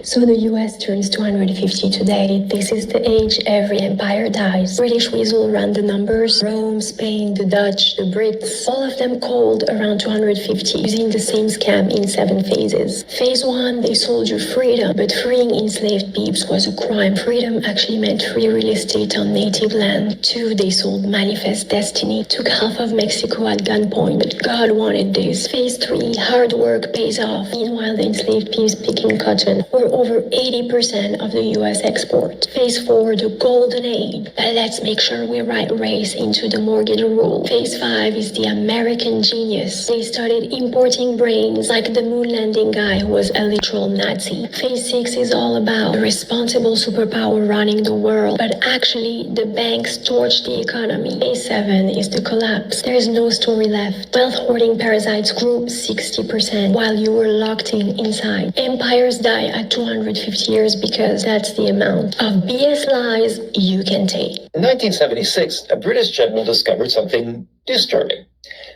So the US turns 250 today. This is the age every empire dies. British weasel ran the numbers. Rome, Spain, the Dutch, the Brits, all of them called around 250, using the same scam in 7 phases. Phase 1, they sold you freedom, but freeing enslaved peeps was a crime. Freedom actually meant free real estate on native land. 2, they sold manifest destiny, took half of Mexico at gunpoint, but God wanted this. Phase 3, hard work pays off. Meanwhile, the enslaved peeps picking cotton were over 80% of the US export. Phase 4, the golden age. But let's make sure we write race into the Morgan rule. Phase 5 is the American genius. They started importing brains like the moon landing guy who was a literal Nazi. Phase 6 is all about the responsible superpower running the world, but actually the banks torched the economy. Phase 7 is the collapse. There is no story left. Wealth hoarding parasites grew 60% while you were locked in inside. Empires die at 250 years because that's the amount of BS lies you can take. In 1976, a British general discovered something disturbing.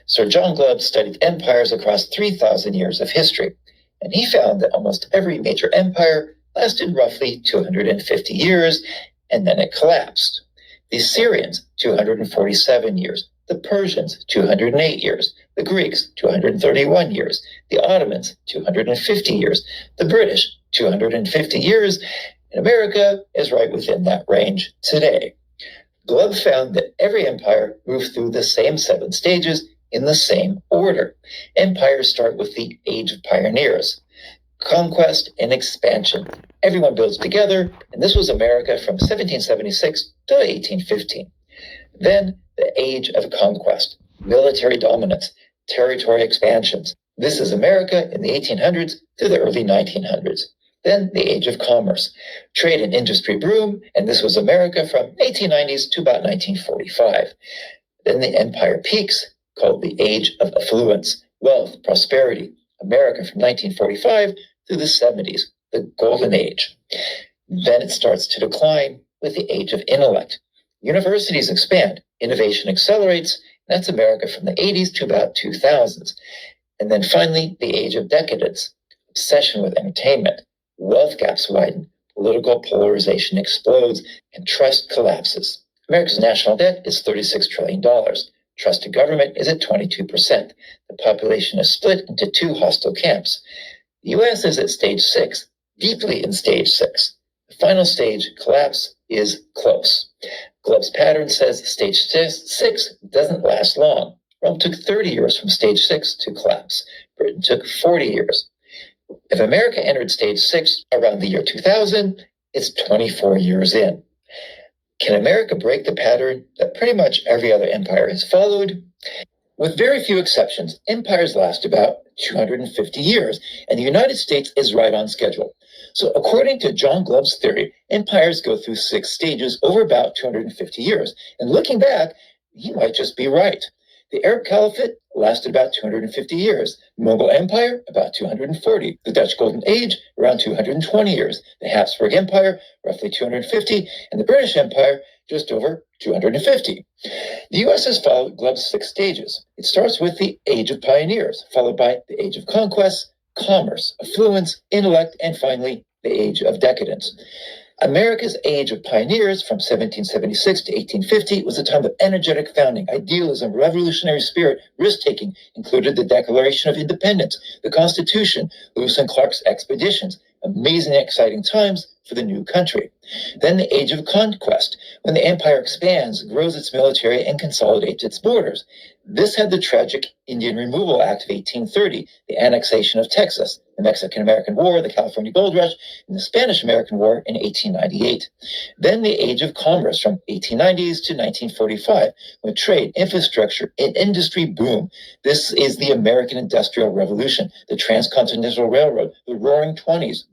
Sir John Glubbs studied empires across 3,000 years of history, and he found that almost every major empire lasted roughly 250 years, and then it collapsed. The Assyrians, 247 years. The Persians, 208 years. The Greeks, 231 years. The Ottomans, 250 years. The British, 250 years. And America is right within that range today. Glubbs found that every empire moved through the same 7 stages in the same order. Empires start with the Age of Pioneers, conquest and expansion. Everyone builds together, and this was America from 1776 to 1815. Then the Age of Conquest, military dominance, territory expansions. This is America in the 1800s to the early 1900s. Then the Age of Commerce, trade and industry boom, and this was America from 1890s to about 1945. Then the empire peaks, called the Age of Affluence, wealth, prosperity, America from 1945 through the 70s, the Golden Age. Then it starts to decline with the Age of Intellect. Universities expand, innovation accelerates, and that's America from the 80s to about 2000s. And then finally, the Age of Decadence, obsession with entertainment. Wealth gaps widen, political polarization explodes, and trust collapses. America's national debt is $36 trillion. Trust to government is at 22%. The population is split into 2 hostile camps. The U.S. is at stage 6, deeply in stage 6. The final stage, collapse, is close. Glubbs' pattern says stage 6 doesn't last long. Rome took 30 years from stage 6 to collapse. Britain took 40 years. If America entered stage 6 around the year 2000, it's 24 years in. Can America break the pattern that pretty much every other empire has followed? With very few exceptions, empires last about 250 years, and the United States is right on schedule. So according to John Glubbs' theory, empires go through 6 stages over about 250 years. And looking back, he might just be right. The Arab Caliphate lasted about 250 years. The Mughal Empire, about 240. The Dutch Golden Age, around 220 years. The Habsburg Empire, roughly 250. And the British Empire, just over 250. The U.S. has followed Glubbs' 6 stages. It starts with the Age of Pioneers, followed by the Age of Conquest, Commerce, Affluence, Intellect, and finally, the Age of Decadence. America's Age of Pioneers from 1776 to 1850 was a time of energetic founding, idealism, revolutionary spirit, risk-taking, included the Declaration of Independence, the Constitution, Lewis and Clark's expeditions, amazing, exciting times for the new country. Then the Age of Conquest, when the empire expands, grows its military, and consolidates its borders. This had the tragic Indian Removal Act of 1830, the annexation of Texas, the Mexican-American War, the California Gold Rush, and the Spanish-American War in 1898. Then the Age of Commerce from 1890s to 1945, when trade, infrastructure, and industry boom. This is the American Industrial Revolution, the Transcontinental Railroad, the Roaring Twenties.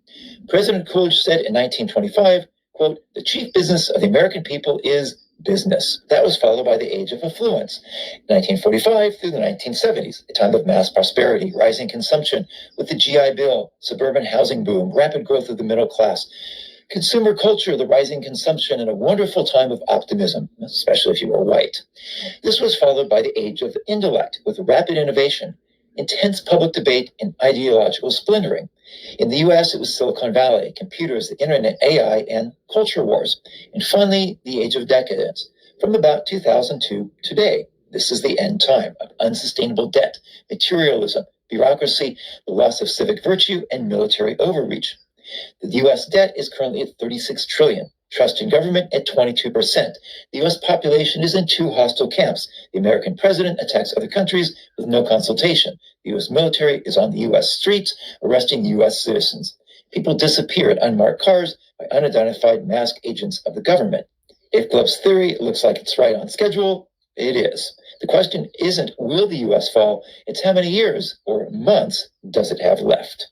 President Coolidge said in 1925, quote, "The chief business of the American people is business." That was followed by the Age of Affluence, 1945 through the 1970s, a time of mass prosperity, rising consumption with the GI Bill, suburban housing boom, rapid growth of the middle class, consumer culture, the rising consumption, and a wonderful time of optimism, especially if you were white. This was followed by the Age of Intellect, with rapid innovation, intense public debate, and ideological splintering. In the US, it was Silicon Valley, computers, the internet, AI, and culture wars. And finally, the age of decadence. From about 2002 to today, this is the end time of unsustainable debt, materialism, bureaucracy, the loss of civic virtue, and military overreach. The US debt is currently at 36 trillion. Trust in government at 22%. The US population is in two hostile camps. The American president attacks other countries with no consultation. The US military is on the US streets, arresting US citizens. People disappear in unmarked cars by unidentified masked agents of the government. If Glove's theory looks like it's right on schedule, it is. The question isn't will the US fall, it's how many years or months does it have left?